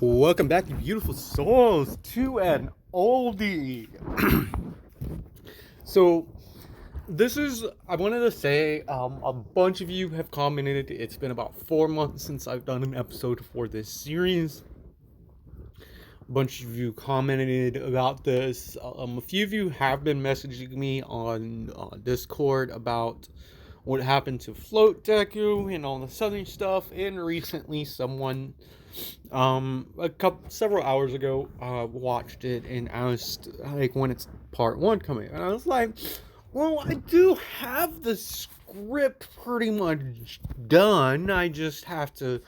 Welcome back, you beautiful souls, to an oldie. So, I wanted to say, a bunch of you have commented. It's been about 4 months since I've done an episode for this series. A bunch of you commented about this. A few of you have been messaging me on Discord about what happened to Float Deku and all this other stuff. And recently, someone several hours ago, watched it and asked like when it's part one coming, and I was like, well, I do have the script pretty much done. I just have to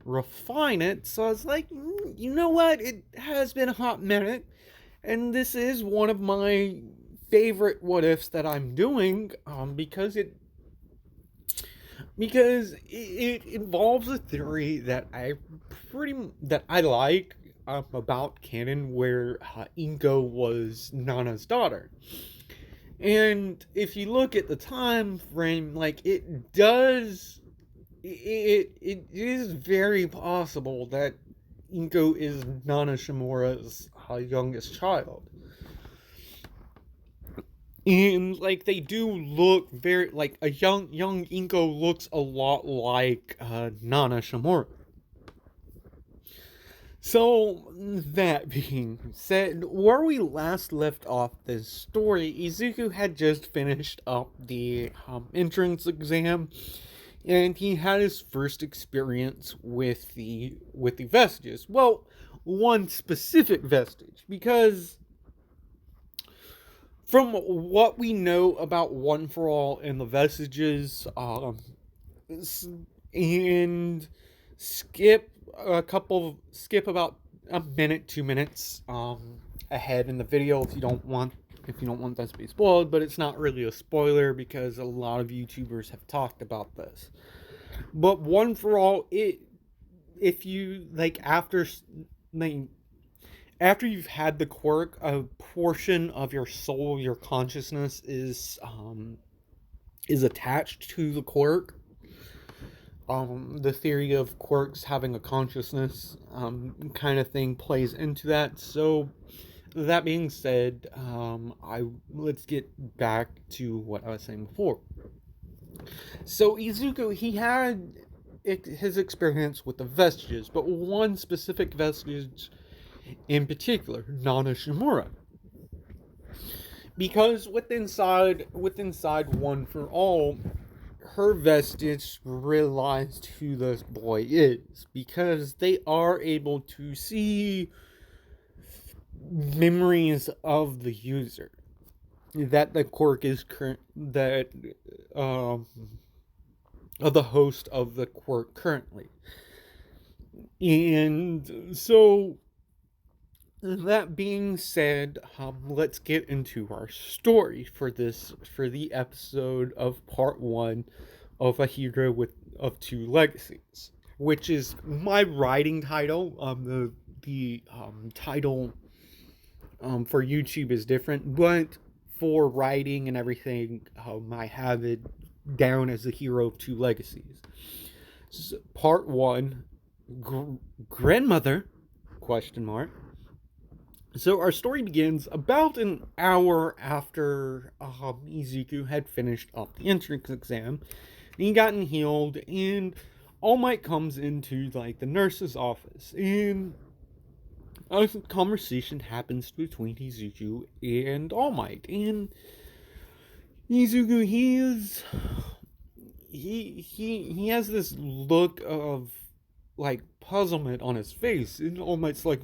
refine it. So I was like, you know what? It has been a hot minute, and this is one of my favorite what ifs that I'm doing, because it involves a theory that I like, about canon, where Inko was Nana's daughter. And if you look at the time frame, like, it is very possible that Inko is Nana Shimura's youngest child. And like, they do look very like a young Inko looks a lot like Nana Shimura. So, that being said, where we last left off this story, Izuku had just finished up the entrance exam, and he had his first experience with the vestiges. Well, one specific vestige, because from what we know about One for All and the vestiges, and skip about a minute, 2 minutes ahead in the video if you don't want that to be spoiled. But it's not really a spoiler because a lot of YouTubers have talked about this. But One for All, if you like, after you've had the quirk, a portion of your soul, your consciousness, is attached to the quirk. The theory of quirks having a consciousness, kind of thing, plays into that. So, that being said, let's get back to what I was saying before. So Izuku, he had his experience with the vestiges, but one specific vestige in particular, Nana Shimura. Because with inside One for All, her vestige realized who this boy is, because they are able to see memories of the user, that the quirk is current, that of the host of the quirk currently. And so, that being said, let's get into our story for the episode of part one of A Hero of Two Legacies, which is my writing title. The title for YouTube is different, but for writing and everything, I have it down as A Hero of Two Legacies. So, part one, grandmother, question mark. So our story begins about an hour after Izuku had finished up the entrance exam, and he gotten healed, and All Might comes into like the nurse's office, and a conversation happens between Izuku and All Might. And Izuku, he has this look of like puzzlement on his face, and All Might's like,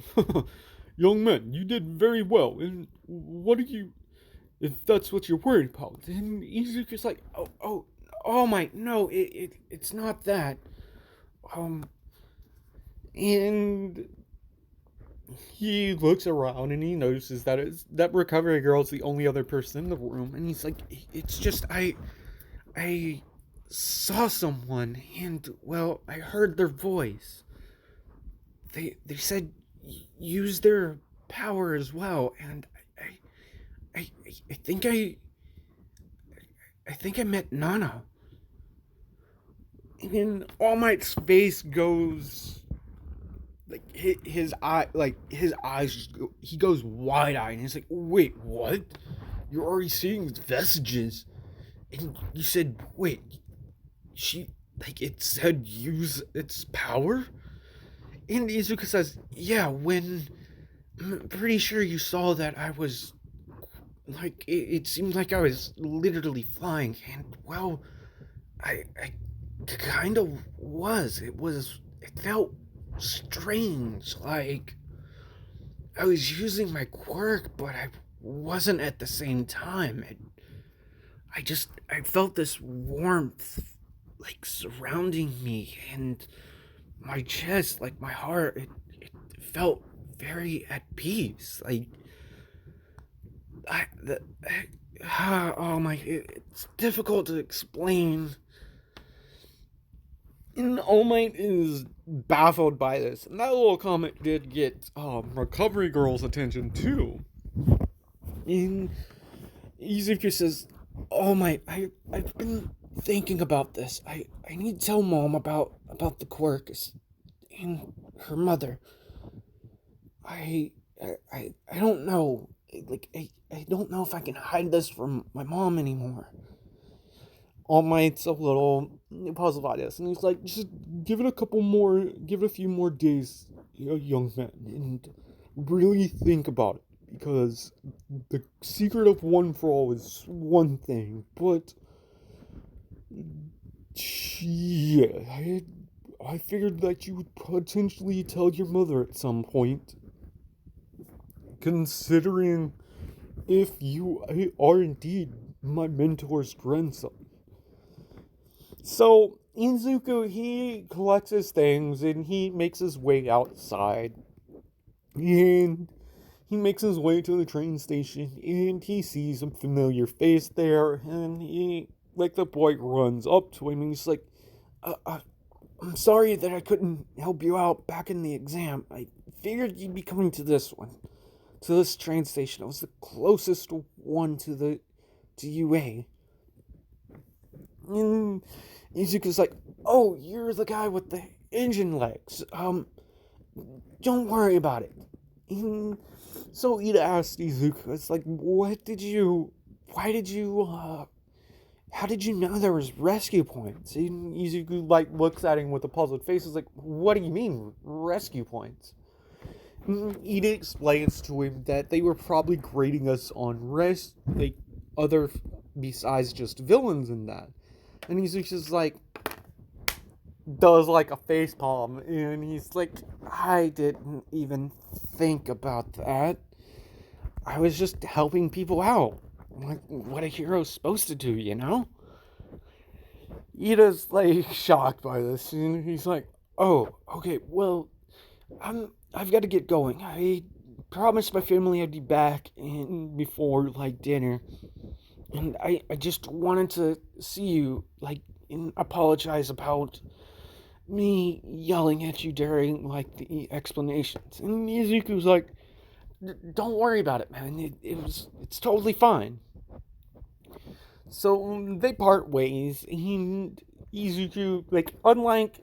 young man, you did very well, and what are you, if that's what you're worried about? And Izuku's like, oh my, no, it's not that. And he looks around and he notices that recovery girl's the only other person in the room, and he's like, it's just I saw someone, and well, I heard their voice. They said use their power as well, and I think I met Nana. And All Might's face goes his eyes just he goes wide-eyed, and he's like, wait, what? You're already seeing vestiges. And you said, wait, she, it said use its power? And Izuka says, yeah, when, I'm pretty sure you saw that I was, it seemed like I was literally flying, and, well, I kind of was. It felt strange, like I was using my quirk, but I wasn't at the same time. I felt this warmth, like, surrounding me, and my chest, like my heart, it felt very at peace. Like, I, the, oh my, it's difficult to explain. And All Might is baffled by this, and that little comment did get Recovery Girl's attention too. And Izuku says, "All Might, I've been thinking about this. I need to tell Mom about the quirk and her mother. I don't know. Like, I don't know if I can hide this from my mom anymore." All Might's a little puzzled by this, and he's like, just give it a few more days, young man, and really think about it, because the secret of One for All is one thing, but yeah, I figured that you would potentially tell your mother at some point, considering if you are indeed my mentor's grandson. So, Izuku, he collects his things, and he makes his way outside. And he makes his way to the train station, and he sees a familiar face there, and the boy runs up to him, and he's like, I'm sorry that I couldn't help you out back in the exam. I figured you'd be coming to this train station. It was the closest one to UA. And Izuku's like, oh, you're the guy with the engine legs. Don't worry about it. And so Ida asked Izuku, it's like, how did you know there was rescue points? And Izuku, looks at him with a puzzled face, is like, what do you mean, rescue points? And Ida explains to him that they were probably grading us on other besides just villains in that. And Izuku's like, does a face palm, and he's like, I didn't even think about that. I was just helping people out, like what a hero's supposed to do, you know? Ida's shocked by this, and he's like, oh, okay, well, I've got to get going. I promised my family I'd be back before dinner, and I just wanted to see you, and apologize about me yelling at you during the explanations. And Izuku's like, don't worry about it, man. It's totally fine. So they part ways, and Izuku, unlike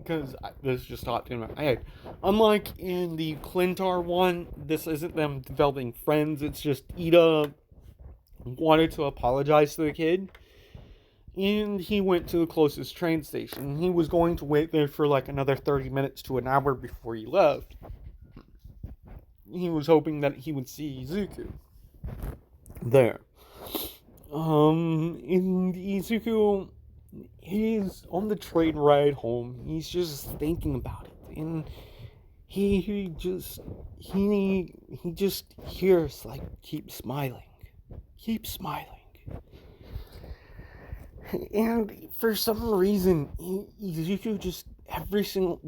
because this just popped in my head, unlike in the Clintar one, this isn't them developing friends. It's just Ida wanted to apologize to the kid, and he went to the closest train station. He was going to wait there for another 30 minutes to an hour before he left. He was hoping that he would see Izuku there. And Izuku, he's on the train ride home. He's just thinking about it, and he just hears keep smiling. And for some reason, Izuku just every single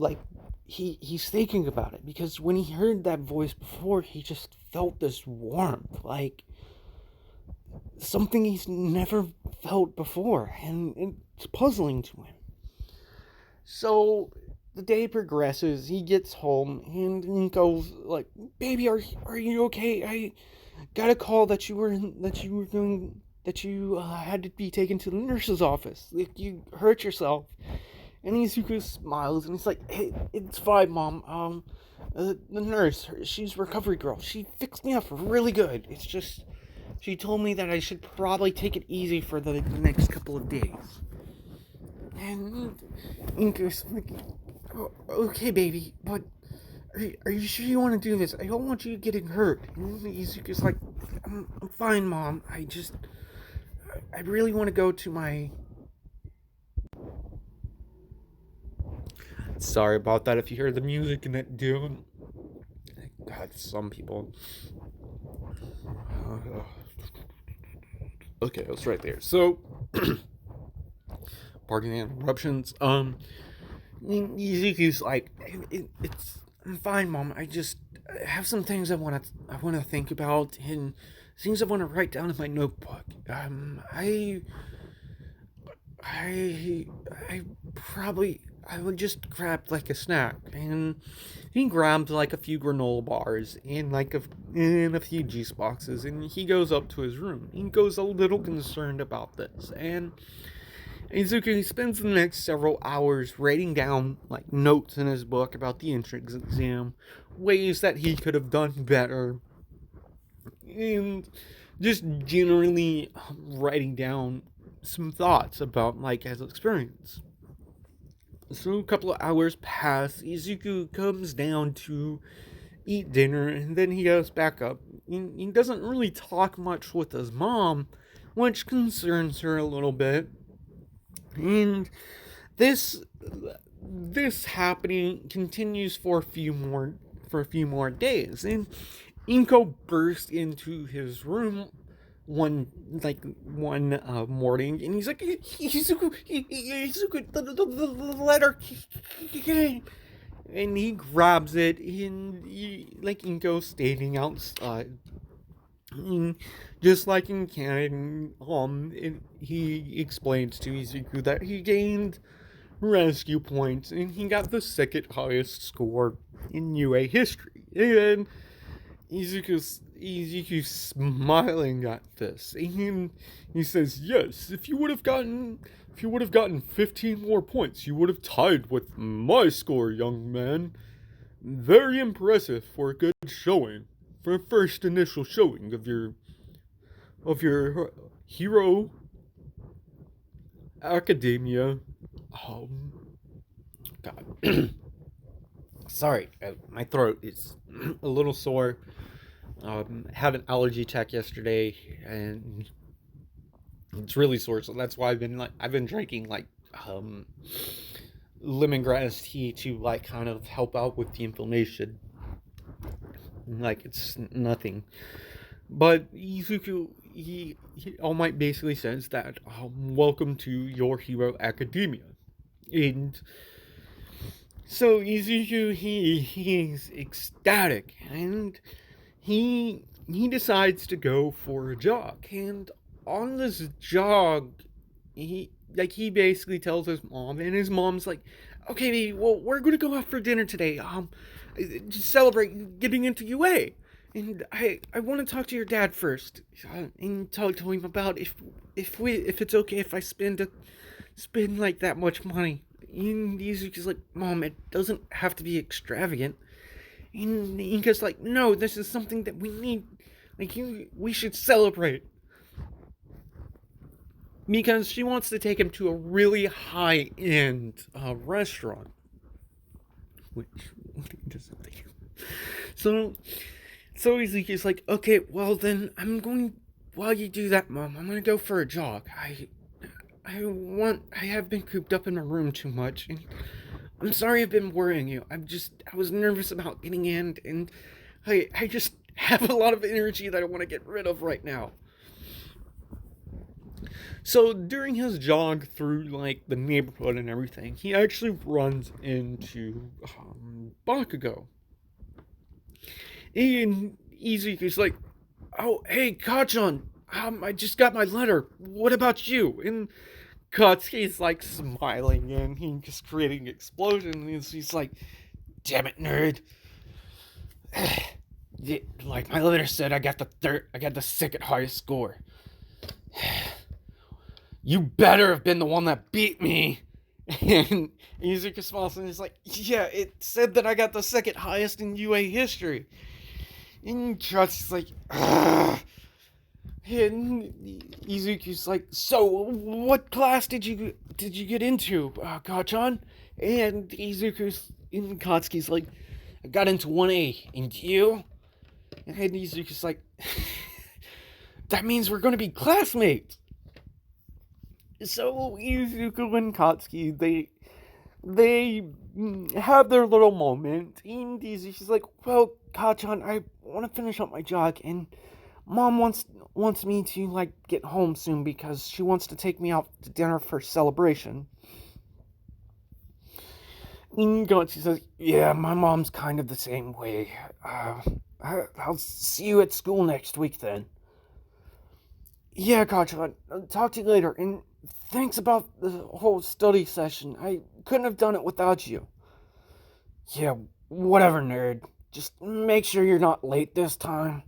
he's thinking about it, because when he heard that voice before, he just felt this warmth, something he's never felt before, and it's puzzling to him. So the day progresses. He gets home, and he goes "Baby, are you okay? I got a call that you had to be taken to the nurse's office. You hurt yourself." And Izuku smiles and he's like, "Hey, it's fine, Mom. The nurse, she's recovery girl. She fixed me up really good. It's just, she told me that I should probably take it easy for the next couple of days." And Inko's like, "Oh, okay, baby, but are you sure you want to do this? I don't want you getting hurt." And Izuku's like, I'm fine, Mom. I really want to go to my... Sorry about that if you hear the music and that dude. God, some people. Okay, I was right there. So, pardon the interruptions. Izuku's like, I'm fine, Mom. I just have some things I want to think about and things I want to write down in my notebook. I probably I would just grab like a snack, and he grabs like a few granola bars and and a few juice boxes, and he goes up to his room. He goes a little concerned about this, and Izuku spends the next several hours writing down like notes in his book about the entrance exam, ways that he could have done better, and just generally writing down some thoughts about like his experience. So a couple of hours pass. Izuku comes down to eat dinner, and then he goes back up. He doesn't really talk much with his mom, which concerns her a little bit. And this this happening continues for a few more days. And Inko bursts into his room one morning, and he's like, Izuku, the letter, and he grabs it, and Inko standing outside, and just like in canon, he explains to Izuku that he gained rescue points, and he got the second highest score in UA history, and Izuku's smiling at this, and he says, "Yes, if you would have gotten 15 more points, you would have tied with my score, young man. Very impressive for a good showing, for a first initial showing of your Hero Academia." God, sorry, my throat is a little sore. Had an allergy check yesterday, and it's really sore. So that's why I've been drinking lemongrass tea to like kind of help out with the inflammation. Like it's nothing, but Izuku he All Might basically says that welcome to your Hero Academia, and so Izuku he's ecstatic, and he decides to go for a jog, and on this jog he basically tells his mom, and his mom's like, "Okay, baby, well, we're gonna go out for dinner today, just celebrate getting into UA, and I want to talk to your dad first, and talk to him about if it's okay if I spend like that much money." And Yuzuki's like, "Mom, it doesn't have to be extravagant." And Inka's like, "No, this is something that we need. Like, we should celebrate." Because she wants to take him to a really high-end restaurant. Which, so, Ezekiel's like, "Okay, well then, while you do that, Mom, I'm gonna go for a jog. I have been cooped up in my room too much, and I'm sorry I've been worrying you. I was nervous about getting in, and I just have a lot of energy that I want to get rid of right now." So during his jog through like the neighborhood and everything, he actually runs into Bakugo. And Izuku's like, "Oh, hey, Kachan, I just got my letter. What about you?" And Katsuki's like smiling, and he's just creating an explosion, and he's like, "Damn it, nerd. Like my letter said, I got the second highest score. You better have been the one that beat me." And Izuku smiles and is like, yeah, it said that I got the second highest in UA history. And Katsuki's like, ugh. And Izuku's like, so what class did you get into, Kachan? And Katsuki's like, I got into 1A, and you? And Izuku's like, that means we're gonna be classmates. So Izuku and Katsuki, they have their little moment, and Izuku's like, well, Kachan, I want to finish up my jog, and Mom wants me to like get home soon because she wants to take me out to dinner for celebration. And Katsuki says, yeah, my mom's kind of the same way. I'll see you at school next week then. Yeah, Kachan, I'll talk to you later, and thanks about the whole study session. I couldn't have done it without you. Yeah, whatever, nerd. Just make sure you're not late this time.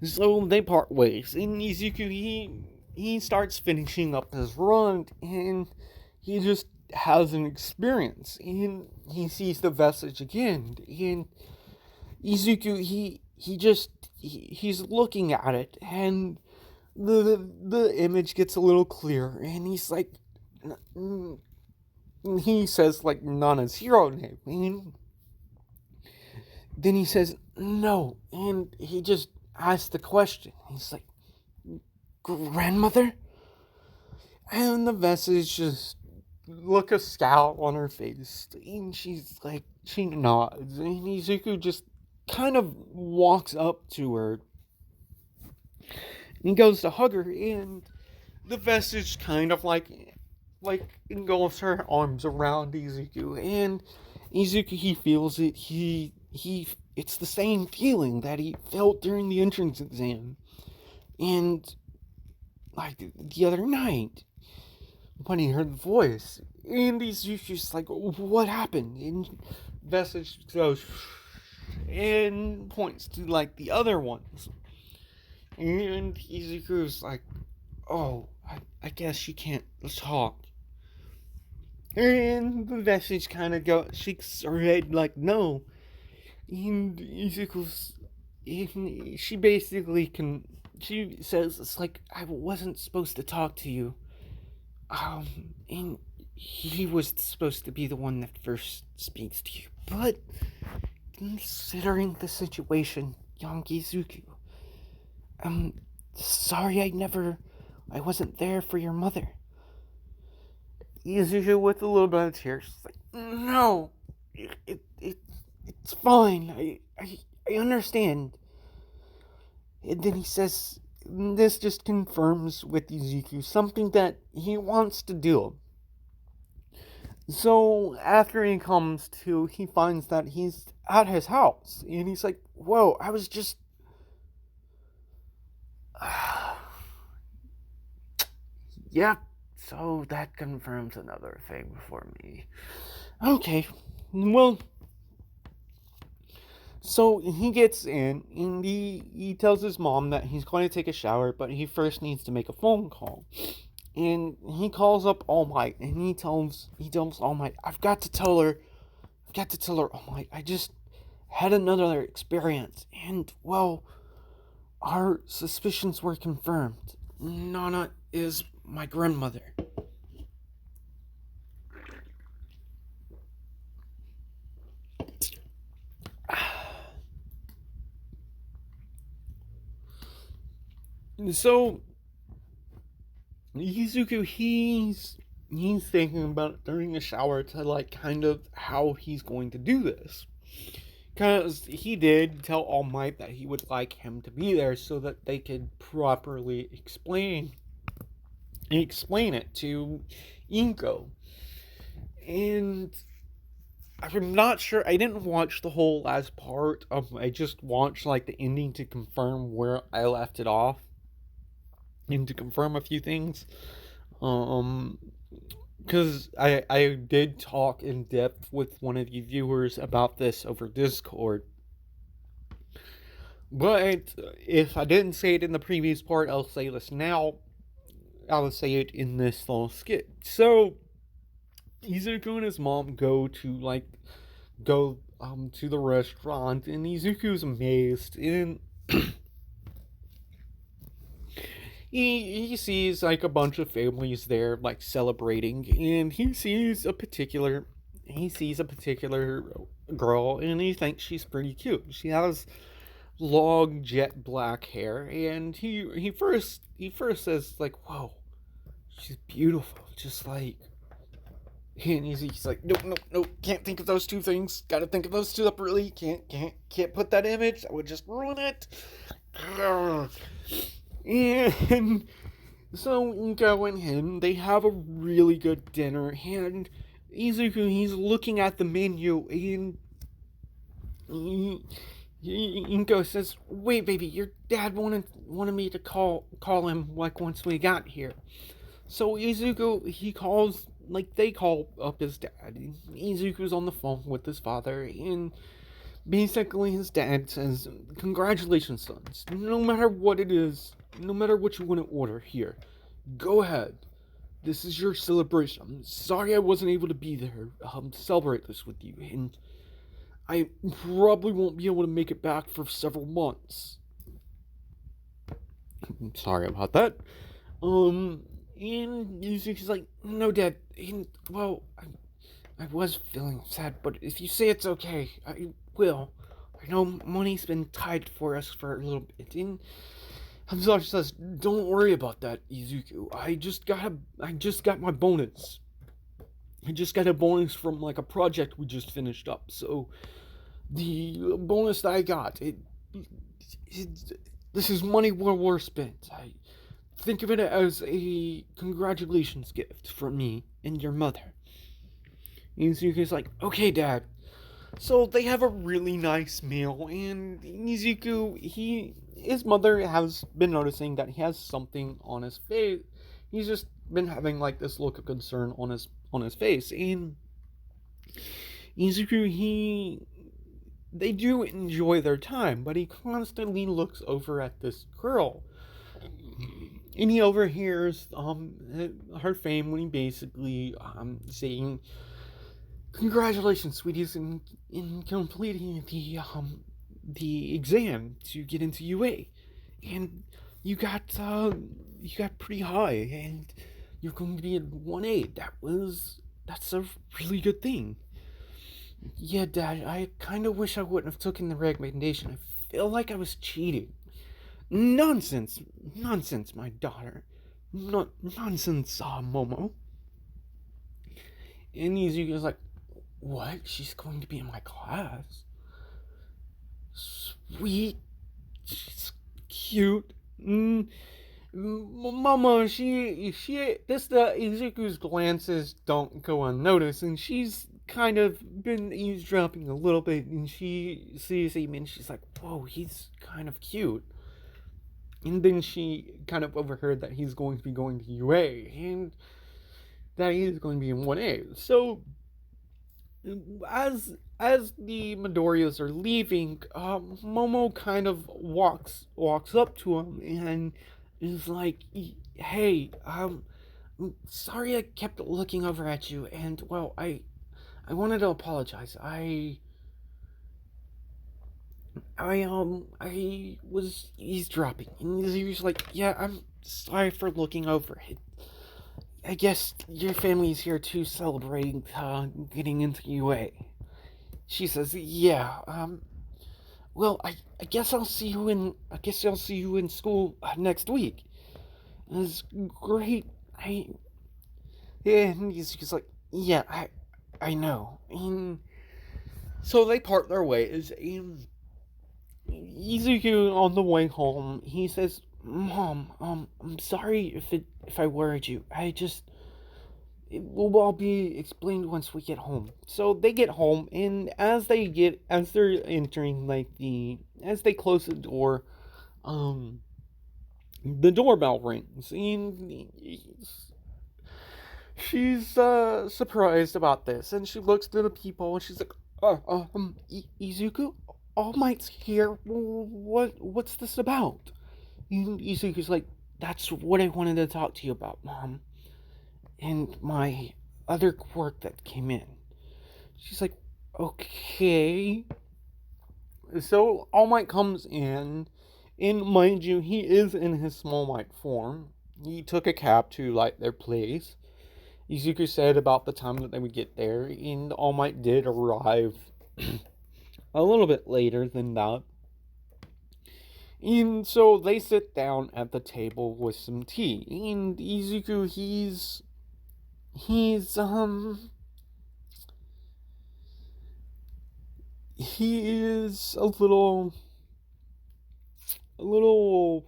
So they part ways, and Izuku, he starts finishing up his run, and he just has an experience, and he sees the vestige again, and Izuku, he's looking at it, and the image gets a little clearer, and he's like, he says like Nana's hero name, and then he says no, and he just asks the question. He's like, grandmother? And the vestige just look a scowl on her face, and she's like, she nods, and Izuku just kind of walks up to her, and he goes to hug her, and the vestige kind of like engulfs her arms around Izuku, and Izuku, he feels it. It's the same feeling that he felt during the entrance exam, and like the other night when he heard the voice, and Izuku's like, "What happened?" And vestige goes and points to like the other ones, and Izuku's like, "Oh, I guess you can't talk." And the vestige kind of shakes her head like, no. And Izuku's, she basically she says, it's like, I wasn't supposed to talk to you. And he was supposed to be the one that first speaks to you. But, considering the situation, young Izuku, I'm sorry I wasn't there for your mother. Izuku with a little bit of tears, like, no, it's fine. I understand. And then he says, this just confirms with Izuku something that he wants to do. So after he finds that he's at his house, and he's like, whoa, I was just. Yep. So that confirms another thing for me. Okay, well, so he gets in, and he tells his mom that he's going to take a shower, but he first needs to make a phone call. And he calls up All Might, and he tells All Might, I've got to tell her, All Might, I just had another experience, and, well, our suspicions were confirmed. Nana is my grandmother. So Izuku, he's thinking about it during the shower to like kind of how he's going to do this, because he did tell All Might that he would like him to be there so that they could properly explain it to Inko. And I'm not sure. I didn't watch the whole last part. I just watched like the ending to confirm where I left it off and to confirm a few things. Because I did talk in depth with one of you viewers about this over Discord. But if I didn't say it in the previous part, I'll say this now. I'll say it in this little skit. So Izuku and his mom go to the restaurant, and Izuku's amazed, and he sees like a bunch of families there like celebrating, and he sees a particular girl, and he thinks she's pretty cute. She has long jet black hair, and he first says like, "Whoa, she's beautiful," just like. And he's like, nope, nope, nope, can't think of those two things. Gotta think of those two separately. Can't put that image. That would just ruin it. And so Inko and him, they have a really good dinner, and Izuku, he's looking at the menu, and Inko says, "Wait, baby, your dad wanted me to call him like once we got here." So Izuku, they call up his dad. Izuku's on the phone with his father, and basically his dad says, "Congratulations, sons. No matter what it is, no matter what you want to order here, go ahead. This is your celebration. I'm sorry I wasn't able to be there to celebrate this with you, and I probably won't be able to make it back for several months." I'm sorry about that. And Yuzuki's like, "No, Dad. I was feeling sad, but if you say it's okay, I will. I know money's been tight for us for a little bit." And Hamzashi says, "Don't worry about that, Izuku. I just got my bonus. I just got a bonus from like a project we just finished up. So the bonus that I got, this is money well spent. I think of it as a congratulations gift from me and your mother." And Izuku's like, "Okay, Dad." So they have a really nice meal, and his mother has been noticing that he has something on his face. He's just been having like this look of concern on his face, and Izuku, they do enjoy their time, but he constantly looks over at this girl, and he overhears her family basically saying, "Congratulations, sweeties, in completing the exam to get into UA, and you got pretty high, and you're going to be at 1A. That's a really good thing." "Yeah, Dad, I kind of wish I wouldn't have taken the recommendation. I feel like I was cheating." "Nonsense, nonsense, my daughter. Nonsense, Momo." And Izuku's like, "What? She's going to be in my class? Sweet. She's cute. Mama, the Izuku's glances don't go unnoticed, and she's kind of been eavesdropping a little bit, and she sees him, and she's like, whoa, he's kind of cute." And then she kind of overheard that he's going to be going to UA, and that he's going to be in 1A. So as the Midoriyas are leaving, Momo kind of walks up to him and is like, "Hey, I'm sorry I kept looking over at you, and well, I wanted to apologize. I was eavesdropping." And he was like, "Yeah, I'm sorry for looking over it. I guess your family's here to celebrate getting into UA." She says, "Yeah, well, I guess I'll see you in school next week." It's great. And he's like, "Yeah, I know." And so they part their ways. And Izuku, on the way home, he says, "Mom, I'm sorry if I worried you. It will all be explained once we get home." So they get home, and as they're entering as they close the door, the doorbell rings, and she's surprised about this, and she looks to the people, and she's like, Izuku, All Might's here. What's this about?" And Izuku's like, that's what I wanted to talk to you about, Mom. And my other quirk that came in. She's like, okay. So All Might comes in, and mind you, he is in his Small Might form. He took a cab to like their place. Izuku said about the time that they would get there, and All Might did arrive a little bit later than that. And so they sit down at the table with some tea. And Izuku, he's he is a little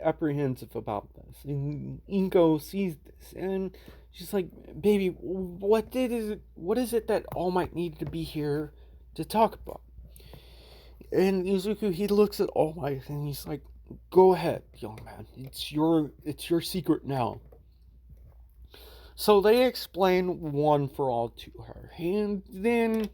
apprehensive about this. And Inko sees this, and she's like, "Baby, what is it that All Might needed to be here to talk about?" And Izuku, he looks at All Might and he's like, "Go ahead, young man. It's your secret now." So they explain one for all to her, and then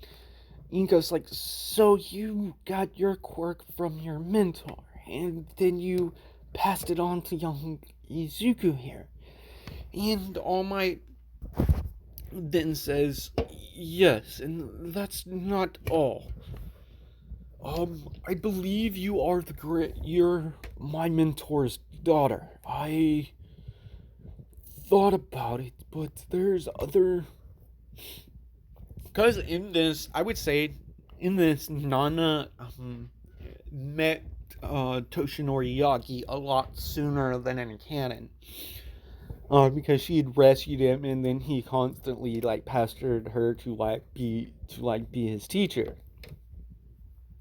Inko's like, "So you got your quirk from your mentor, and then you passed it on to young Izuku here." And All Might then says, "Yes, and that's not all. I believe you're my mentor's daughter. I thought about it, but there's other..." Because in this, I would say, in this, Nana met Toshinori Yagi a lot sooner than in canon. Because she had rescued him, and then he constantly like pestered her to be his teacher,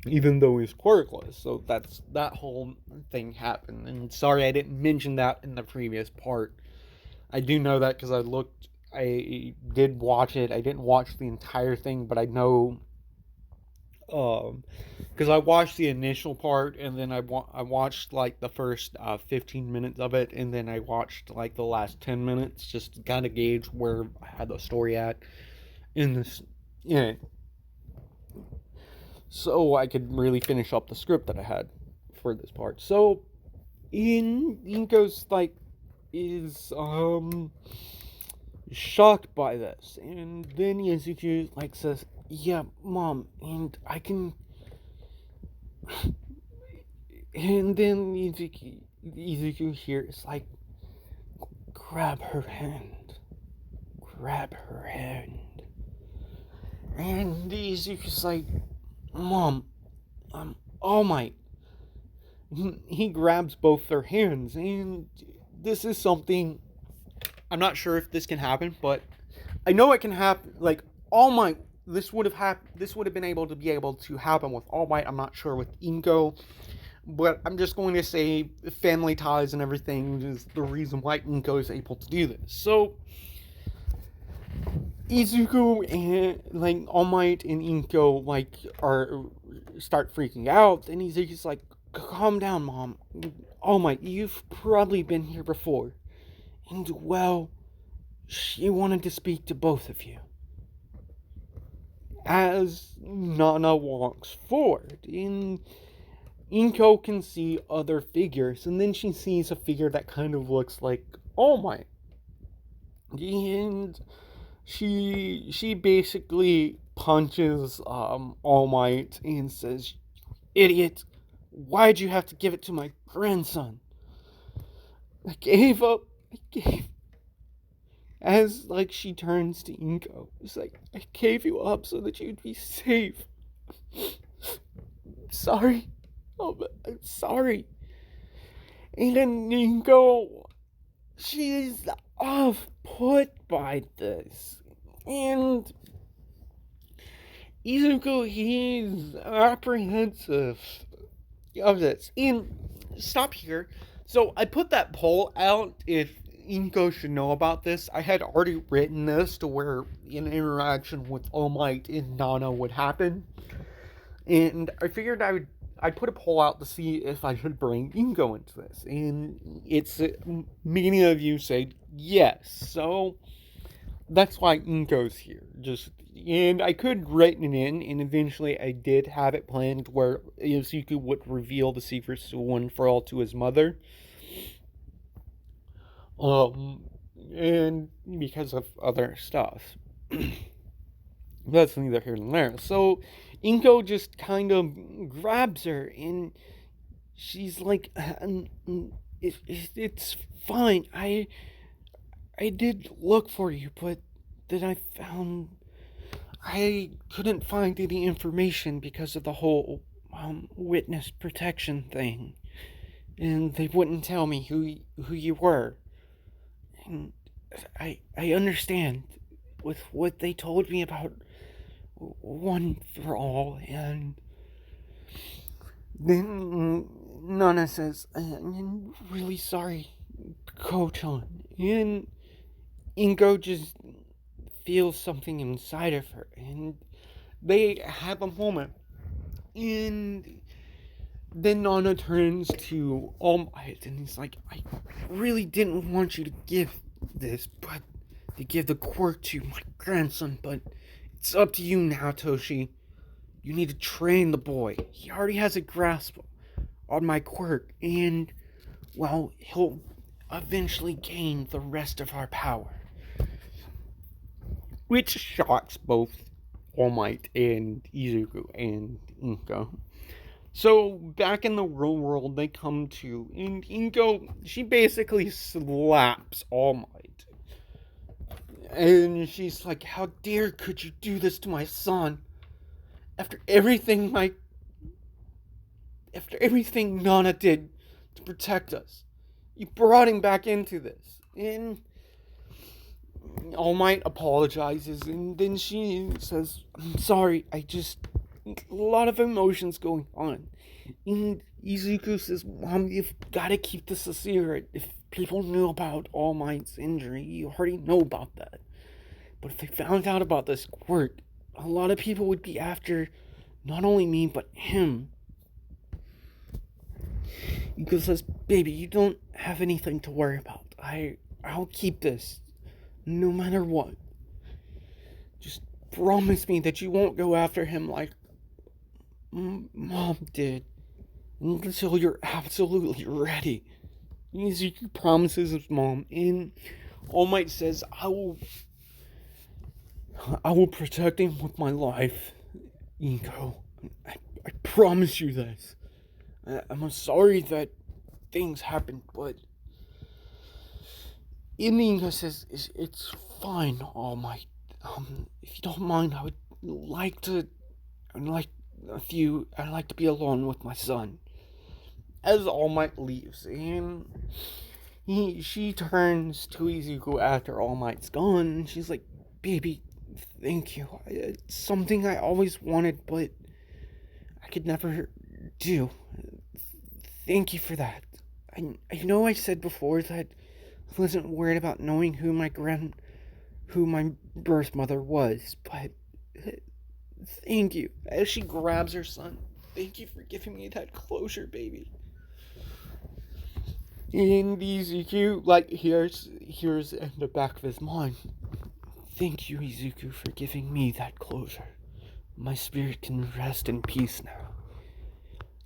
even though he's quirkless. So that whole thing happened. And sorry I didn't mention that in the previous part. I do know that because I did watch it. I didn't watch the entire thing, but I know, because I watched the initial part, and then I watched like the first 15 minutes of it, and then I watched like the last 10 minutes just to kind of gauge where I had the story at in this in it, so I could really finish up the script that I had for this part. So Inko's like is shocked by this, and then Izuku like says, "Yeah, Mom, and I can..." And then Izuku here is like, "Grab her hand, grab her hand." And Izuku's like, "Mom, All Might." He grabs both their hands, and this is something, I'm not sure if this can happen, but I know it can happen. Like All Might, this would have been able to happen with All Might. I'm not sure with Inko, but I'm just going to say family ties and everything is the reason why Inko is able to do this. So Izuku and like All Might and Inko start freaking out, and Izuku's like, "Calm down, Mom. All Might, you've probably been here before, and well, she wanted to speak to both of you." As Nana walks forward, and Inko can see other figures, and then she sees a figure that kind of looks like All Might. And she basically punches All Might and says, "Idiot, why'd you have to give it to my grandson?" I gave up. As like she turns to Inko, it's like, "I gave you up so that you'd be safe. Sorry. Oh, I'm sorry." And then Inko, she's off put by this. And Izuku, he's apprehensive of this. And stop here. So I put that poll out if Inko should know about this. I had already written this to where an interaction with All Might and Nana would happen. And I figured I'd put a poll out to see if I should bring Inko into this. And many of you said yes. So that's why Inko's here. And I could write it in, and eventually I did have it planned where Izuku would reveal the secrets to one for all to his mother. Um, and because of other stuff. That's neither here nor there. So Inko just kind of grabs her, and she's like, it's fine. I did look for you, but then I couldn't find any information because of the whole witness protection thing, and they wouldn't tell me who you were. And I understand with what they told me about One for All, and then Nana says, I'm really sorry, Koton. And Ingo just feels something inside of her, and they have a moment. And then Nana turns to All Might, and he's like, I really didn't want you to give this, but to give the quirk to my grandson, but it's up to you now, Toshi. You need to train the boy. He already has a grasp on my quirk, and, well, he'll eventually gain the rest of our power. Which shocks both All Might and Izuku and Inko. So, back in the real world, they come to, and Inko, she basically slaps All Might. And she's like, how dare could you do this to my son? After everything Nana did to protect us. You brought him back into this. And All Might apologizes, and then she says, I'm sorry, a lot of emotions going on. And Izuku says, Mom, you've got to keep this a secret. If people knew about All Might's injury, you already know about that. But if they found out about this quirk, a lot of people would be after not only me, but him. Izuku says, baby, you don't have anything to worry about. I'll keep this, no matter what. Just promise me that you won't go after him like Mom did until you're absolutely ready. Izuku promises his mom, and All Might says, I will protect him with my life, Inko. I promise you this. I'm sorry that things happened, but Inko says, it's fine, All Might. If you don't mind, I'd like to be alone with my son. As All Might leaves, and she turns to Izuku after All Might's gone, and she's like, baby, thank you. It's something I always wanted, but I could never do. Thank you for that. I know I said before that I wasn't worried about knowing who my birth mother was, but thank you. As she grabs her son, thank you for giving me that closure, baby. And Izuku, hears in the back of his mind, thank you, Izuku, for giving me that closure. My spirit can rest in peace now.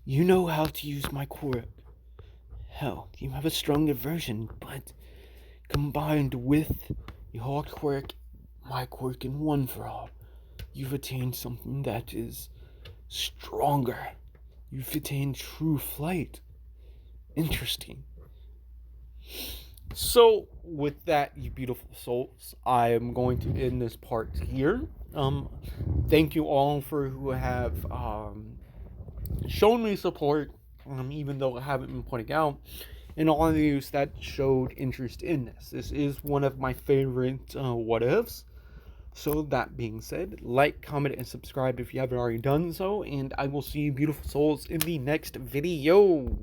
You know how to use my quirk. Hell, you have a stronger version, but combined with your quirk, my quirk, and One for All, you've attained something that is stronger. You've attained true flight. Interesting. So, with that, you beautiful souls, I am going to end this part here. Thank you all for who have shown me support, even though I haven't been putting out, and all of you that showed interest in this. This is one of my favorite what ifs. So that being said, like, comment, and subscribe if you haven't already done so, and I will see you beautiful souls in the next video.